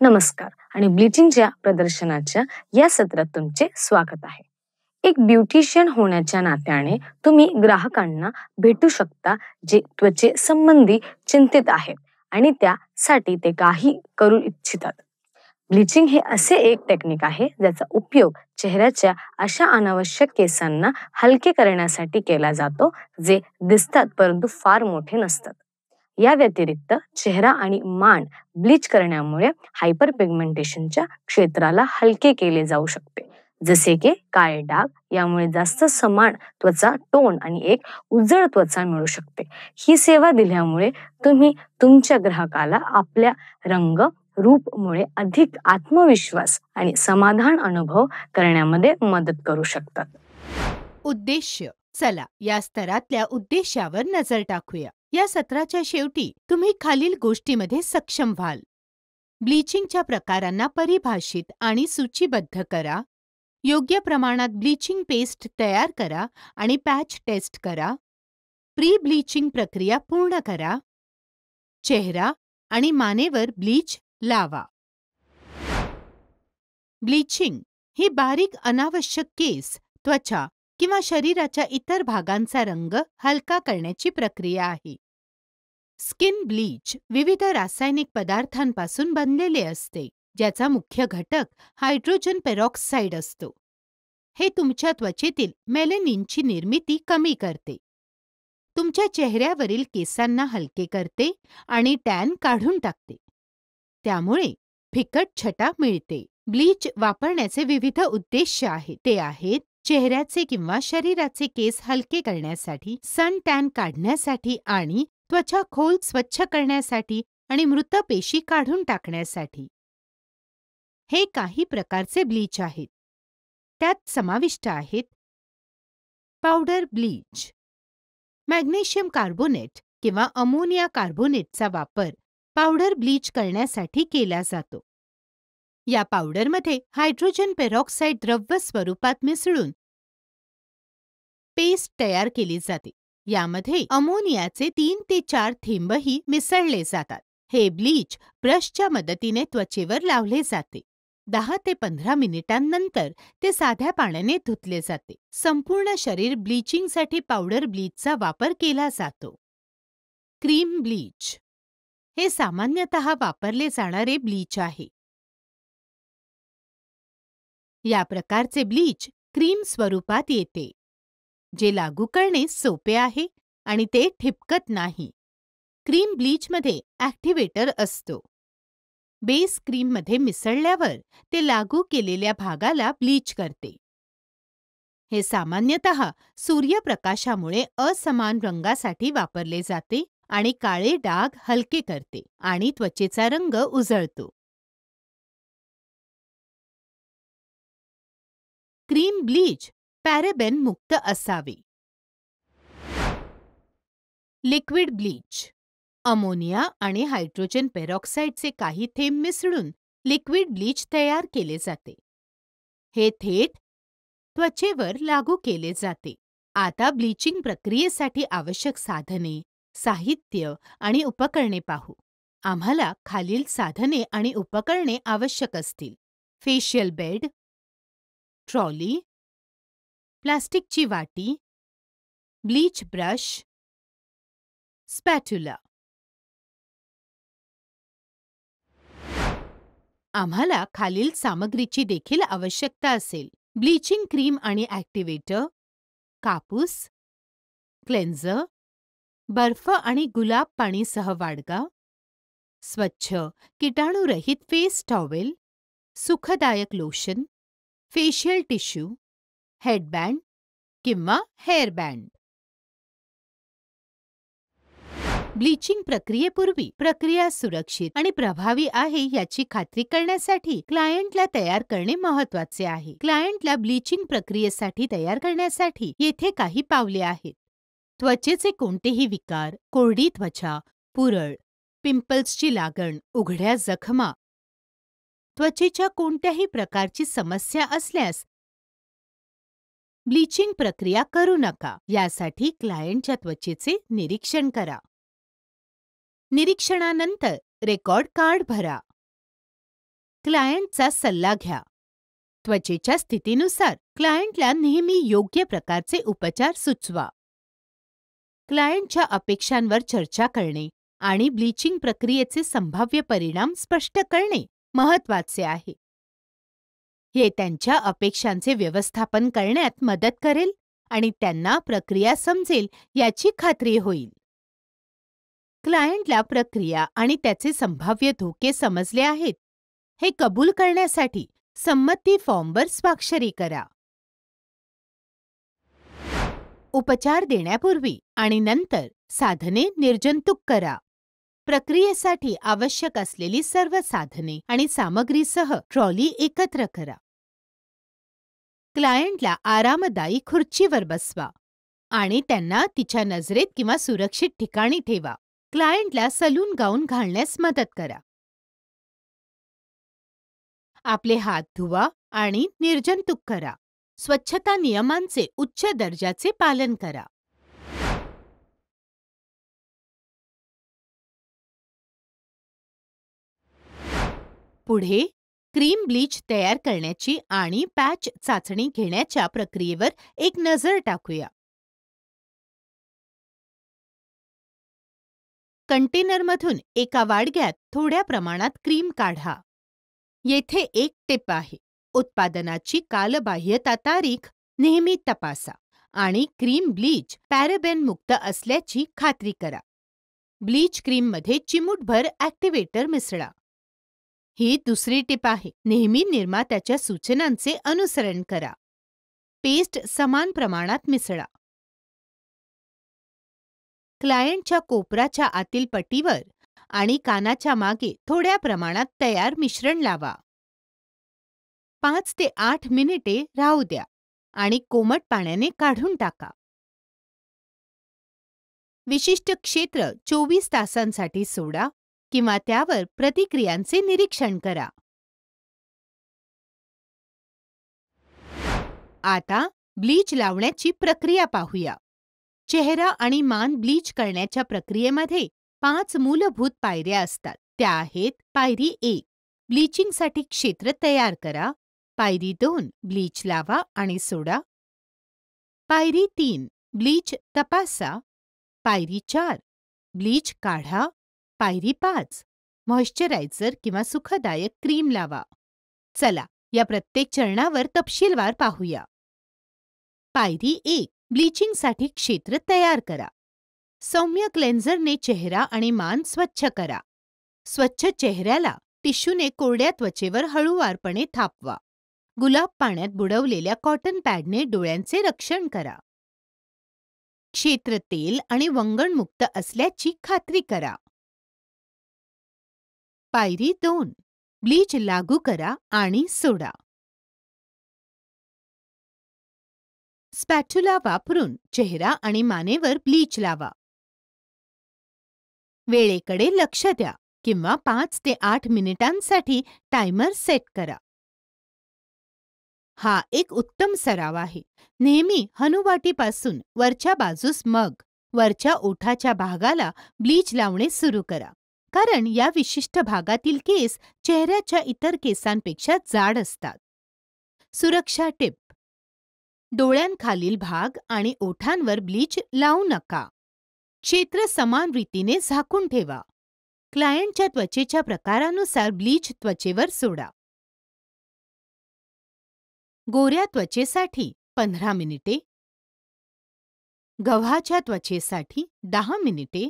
नमस्कार आणि ब्लीचिंगच्या प्रदर्शनाच्या या सत्रात तुमचे स्वागत आहे. एक ब्युटिशियन होण्याच्या नात्याने तुम्ही ग्राहकांना भेटू शकता जे त्वचे संबंधी चिंतित आहेत आणि त्यासाठी ते काही करू इच्छितात. ब्लीचिंग हे असे एक टेक्निक आहे ज्याचा उपयोग चेहऱ्याच्या अशा अनावश्यक केसांना हलके करण्यासाठी केला जातो जे दिसतात परंतु फार मोठे नसतात. या व्यतिरिक्त चेहरा आणि मान ब्लीच करण्यामुळे हायपर पिगमेंटेशनच्या क्षेत्राला हलके केले जाऊ शकते, जसे की काळे डाग. यामुळे जास्त समान त्वचा टोन आणि एक उजळ त्वचा मिळू शकते. ही सेवा दिल्यामुळे तुम्ही तुमच्या ग्राहकाला आपल्या रंग रूपमुळे अधिक आत्मविश्वास आणि समाधान अनुभव करण्यामध्ये मदत करू शकतात. उद्देश्य. चला या स्तरातल्या उद्देशावर नजर टाकूया. या सत्राच्या शेवटी तुम्ही खालील गोष्टीमध्ये सक्षम व्हाल. ब्लीचिंगच्या प्रकारांना परिभाषित आणि सूचीबद्ध करा. योग्य प्रमाणात ब्लीचिंग पेस्ट तयार करा आणि पॅच टेस्ट करा. प्री ब्लीचिंग प्रक्रिया पूर्ण करा. चेहरा आणि मानेवर ब्लीच लावा. ब्लीचिंग ही बारीक अनावश्यक केस, त्वचा किंवा शरीराच्या इतर भागांचा रंग हलका करण्याची प्रक्रिया आहे. स्किन ब्लीच विविध रासायनिक पदार्थांपासून बनलेले असते, ज्याचा मुख्य घटक हायड्रोजन पेरॉक्साईड असतो. हे तुमच्या त्वचेतील मेलॅनिनची निर्मिती कमी करते, तुमच्या चेहऱ्यावरील केसांना हलके करते आणि टॅन काढून टाकते. त्यामुळे फिकट छटा मिळते. ब्लीच वापरण्याचे विविध उद्देश आहेत. ते आहेत चेहऱ्याचे किंवा शरीराचे केस हलके करण्यासाठी, सन टॅन काढण्यासाठी आणि त्वचा खोल स्वच्छ करण्यासाठी आणि मृत पेशी काढून टाकण्यासाठी. हे काही प्रकारचे ब्लीच आहेत. त्यात समाविष्ट आहेत पावडर ब्लीच, मॅग्नेशियम कार्बोनेट किंवा अमोनिया कार्बोनेटचा वापर पावडर ब्लीच करण्यासाठी केला जातो. या पावडरमध्ये हायड्रोजन पेरॉक्साईड द्रव्य स्वरूपात मिसळून पेस्ट तयार केली जाते. यामध्ये अमोनियाचे 3 ते 4 थेंबही मिसळले जातात. हे ब्लीच ब्रशच्या मदतीने त्वचेवर लावले जाते. 10 ते 15 मिनिटांनंतर ते साध्या पाण्याने धुतले जाते. संपूर्ण शरीर ब्लीचिंगसाठी पावडर ब्लीचचा वापर केला जातो. क्रीम ब्लीच हे सामान्यतः वापरले जाणारे ब्लीच आहे. या प्रकारचे ब्लीच क्रीम स्वरूपात येते, जे लागू करणे सोपे आहे आणि ते ठिपकत नाही. क्रीम ब्लीचमध्ये ॲक्टिव्हेटर असतो. बेस क्रीममध्ये मिसळल्यावर ते लागू केलेल्या भागाला ब्लीच करते. हे सामान्यतः सूर्यप्रकाशामुळे असमान रंगासाठी वापरले जाते आणि काळे डाग हलके करते आणि त्वचेचा रंग उजळतो. क्रीम ब्लीच पॅराबेन मुक्त असावे. लिक्विड ब्लीच अमोनिया आणि हायड्रोजन पेरॉक्साईडचे काही थेंब मिसळून लिक्विड ब्लीच तयार केले जाते. हे थेट त्वचेवर लागू केले जाते. आता ब्लीचिंग प्रक्रियेसाठी आवश्यक साधने, साहित्य आणि उपकरणे पाहू. आम्हाला खालील साधने आणि उपकरणे आवश्यक असतील. फेशियल बेड, ट्रॉली, प्लास्टिकची वाटी, ब्लीच ब्रश, स्पॅट्युला. आम्हाला खालील सामग्रीची देखील आवश्यकता असेल. ब्लीचिंग क्रीम आणि ॲक्टिव्हेटर, कापूस, क्लेन्झर, बर्फ आणि गुलाब पाणीसह वाडगा, स्वच्छ किटाणुरहित फेस टॉवेल, सुखदायक लोशन, फेशियल टिश्यू, हेडबँड किंवा हेअरबँड. ब्लीचिंग प्रक्रियेपूर्वी प्रक्रिया सुरक्षित आणि प्रभावी आहे याची खात्री करण्यासाठी क्लायंटला तयार करणे महत्त्वाचे आहे. क्लायंटला ब्लीचिंग प्रक्रियेसाठी तयार करण्यासाठी येथे काही पावले आहेत. त्वचेचे कोणतेही विकार, कोरडी त्वचा, पुरळ, पिंपल्सची लागण, उघड्या जखमा, त्वचेच्या कोणत्याही प्रकारची समस्या असल्यास ब्लीचिंग प्रक्रिया करू नका. यासाठी क्लायंटच्या त्वचेचे निरीक्षण करा. निरीक्षणानंतर रेकॉर्ड कार्ड भरा. क्लायंटचा सल्ला घ्या. त्वचेच्या स्थितीनुसार क्लायंटला नेहमी योग्य प्रकारचे उपचार सुचवा. क्लायंटच्या अपेक्षांवर चर्चा करणे आणि ब्लीचिंग प्रक्रियेचे संभाव्य परिणाम स्पष्ट करणे महत्त्वाचे आहे. हे त्यांच्या अपेक्षांचे व्यवस्थापन करण्यात मदत करेल आणि त्यांना प्रक्रिया समजेल याची खात्री होईल. क्लायंटला प्रक्रिया आणि त्याचे संभाव्य धोके समजले आहेत हे कबूल करण्यासाठी संमती फॉर्मवर स्वाक्षरी करा. उपचार देण्यापूर्वी आणि नंतर साधने निर्जंतुक करा. प्रक्रियेसाठी आवश्यक असलेली सर्व साधने आणि सामग्रीसह ट्रॉली एकत्र करा. क्लायंटला आरामदायी खुर्चीवर बसवा आणि त्यांना तिच्या नजरेत किंवा सुरक्षित ठिकाणी ठेवा. क्लायंटला सलून गाऊन घालण्यास मदत करा. आपले हात धुवा आणि निर्जंतुक करा. स्वच्छता नियमांचे उच्च दर्जाचे पालन करा. पुढे क्रीम ब्लीच तयार करण्याची आणि पॅच चाचणी घेण्याच्या प्रक्रियेवर एक नजर टाकूया. कंटेनरमधून एका वाडग्यात थोड्या प्रमाणात क्रीम काढा. येथे एक टिप आहे. उत्पादनाची कालबाह्यता तारीख नेहमी तपासा आणि क्रीम ब्लीच पॅराबेन मुक्त असल्याची खात्री करा. ब्लीच क्रीममध्ये चिमूटभर ॲक्टिव्हेटर मिसळा. ही दुसरी टिप आहे. नेहमी निर्मात्याच्या सूचनांचे अनुसरण करा. पेस्ट समान प्रमाणात मिसळा. क्लायंटच्या कोपराच्या आतील पट्टीवर आणि कानाच्या मागे थोड्या प्रमाणात तयार मिश्रण लावा. 5 ते 8 मिनिटे राहू द्या आणि कोमट पाण्याने काढून टाका. विशिष्ट क्षेत्र 24 तासांसाठी सोडा किंवा त्यावर प्रतिक्रियांचे निरीक्षण करा. आता ब्लीच लावण्याची प्रक्रिया पाहूया. चेहरा आणि मान ब्लीच करण्याच्या प्रक्रियेमध्ये 5 मूलभूत पायऱ्या असतात. त्या आहेत: पायरी 1 ब्लीचिंगसाठी क्षेत्र तयार करा. पायरी 2 ब्लीच लावा आणि सोडा. पायरी 3 ब्लीच तपासा. पायरी 4 ब्लीच काढा. पायरी 5 मॉइश्चरायझर किंवा सुखदायक क्रीम लावा. चला या प्रत्येक चरणावर तपशीलवार पाहूया. पायरी 1 ब्लीचिंगसाठी क्षेत्र तयार करा. सौम्य क्लेन्झरने चेहरा आणि मान स्वच्छ करा. स्वच्छ चेहऱ्याला टिश्यूने कोरड्या त्वचेवर हळूवारपणे थापवा. गुलाब पाण्यात बुडवलेल्या कॉटन पॅडने डोळ्यांचे रक्षण करा. क्षेत्र तेल आणि वंगणमुक्त असल्याची खात्री करा. पायरी 2 ब्लीच लागू करा आणि सोडा. स्पॅच्युला वापरून चेहरा आणि मानेवर ब्लीच लावा. वेळेकडे लक्ष द्या किंवा 5 ते 8 मिनिटांसाठी टायमर सेट करा. हा एक उत्तम सराव आहे. नेहमी हनुवाटीपासून वरच्या बाजूस मग वरच्या ओठाच्या भागाला ब्लीच लावणे सुरू करा, कारण या विशिष्ट भागातील केस चेहऱ्याच्या इतर केसांपेक्षा जाड असतात. सुरक्षा टिप: डोळ्यांखालील भाग आणि ओठांवर ब्लीच लावू नका. क्षेत्र समान रीतीने झाकून ठेवा. क्लायंटच्या त्वचेच्या प्रकारानुसार ब्लीच त्वचेवर सोडा. गोऱ्या त्वचेसाठी 15 मिनिटे, गव्हाच्या त्वचेसाठी 10 मिनिटे,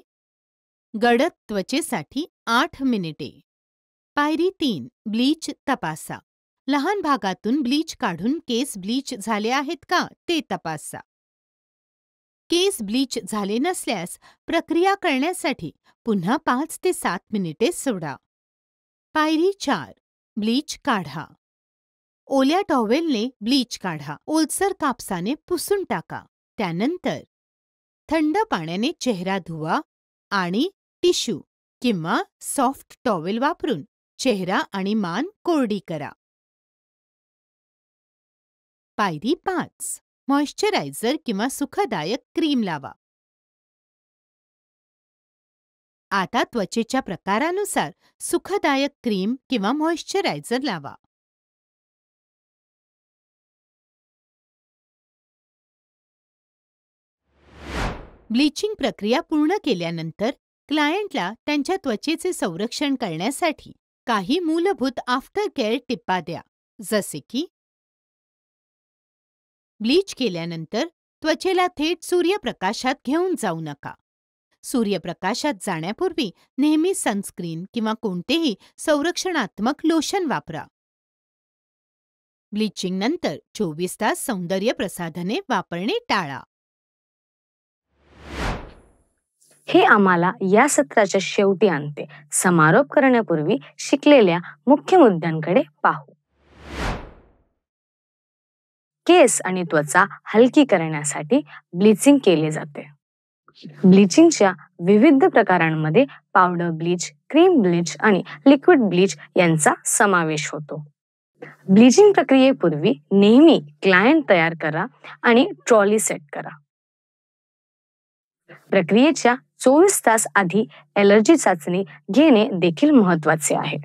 गडद त्वचेसाठी 8 मिनिटे. पायरी 3 ब्लीच तपासा. लहान भागातून ब्लीच काढून केस ब्लीच झाले आहेत का ते तपासा. केस ब्लीच झाले नसल्यास प्रक्रिया करण्यासाठी पुन्हा 5 ते 7 मिनिटे सोडा. पायरी 4 ब्लीच काढा. ओल्या टॉवेलने ब्लीच काढा. ओलसर कापसाने पुसून टाका. त्यानंतर थंड पाण्याने चेहरा धुवा आणि टिश्यू किंवा सॉफ्ट टॉवेल वापरून चेहरा आणि मान कोरडी करा. पायरी 5 मॉइश्चरायझर किंवा सुखदायक क्रीम लावा. आता त्वचेच्या प्रकारानुसार सुखदायक क्रीम किंवा मॉइश्चरायझर लावा. ब्लीचिंग प्रक्रिया पूर्ण केल्यानंतर क्लायंटला त्यांच्या त्वचेचे संरक्षण करण्यासाठी काही मूलभूत आफ्टर केअर टिप्पा द्या, जसे की ब्लीच केल्यानंतर त्वचेला थेट सूर्यप्रकाशात घेऊन जाऊ नका. सूर्यप्रकाशात जाण्यापूर्वी नेहमी सनस्क्रीन किंवा कोणतेही संरक्षणात्मक लोशन वापरा. ब्लीचिंग नंतर 24 तास सौंदर्य प्रसाधने वापरणे टाळा. हे आम्हाला या सत्राच्या शेवटी आणते. समारोप करण्यापूर्वी शिकलेल्या मुख्य मुद्द्यांकडे पाहू. केस आणि त्वचा हलकी करण्यासाठी ब्लीचिंग केले जाते. ब्लीचिंगच्या विविध प्रकारांमध्ये पावडर ब्लीच, क्रीम ब्लीच आणि लिक्विड ब्लीच यांचा समावेश होतो. ब्लीचिंग प्रक्रियेपूर्वी नेहमी क्लायंट तयार करा आणि ट्रॉली सेट करा. प्रक्रियेच्या 24 तास आधी ॲलर्जी चाचणी घेणे देखील महत्त्वाचे आहे.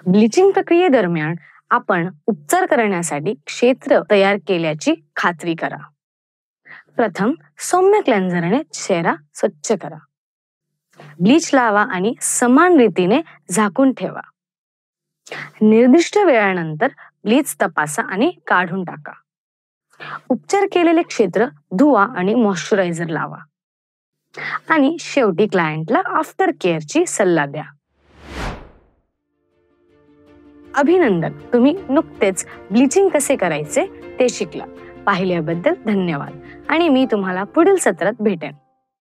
ब्लीचिंग प्रक्रियेदरम्यान आपण उपचार करण्यासाठी क्षेत्र तयार केल्याची खात्री करा. प्रथम सौम्य क्लेन्झरने चेहरा स्वच्छ करा. ब्लीच लावा आणि समान रीतीने झाकून ठेवा. निर्दिष्ट वेळानंतर ब्लीच तपासा आणि काढून टाका. उपचार केलेले क्षेत्र धुवा आणि मॉइश्चरायझर लावा. आणि शेवटी क्लायंटला आफ्टर केअरची सल्ला द्या. अभिनंदन, तुम्ही नुकतेच ब्लीचिंग कसे करायचे ते शिकला. पाहिल्याबद्दल धन्यवाद आणि मी तुम्हाला पुढील सत्रात भेटेन.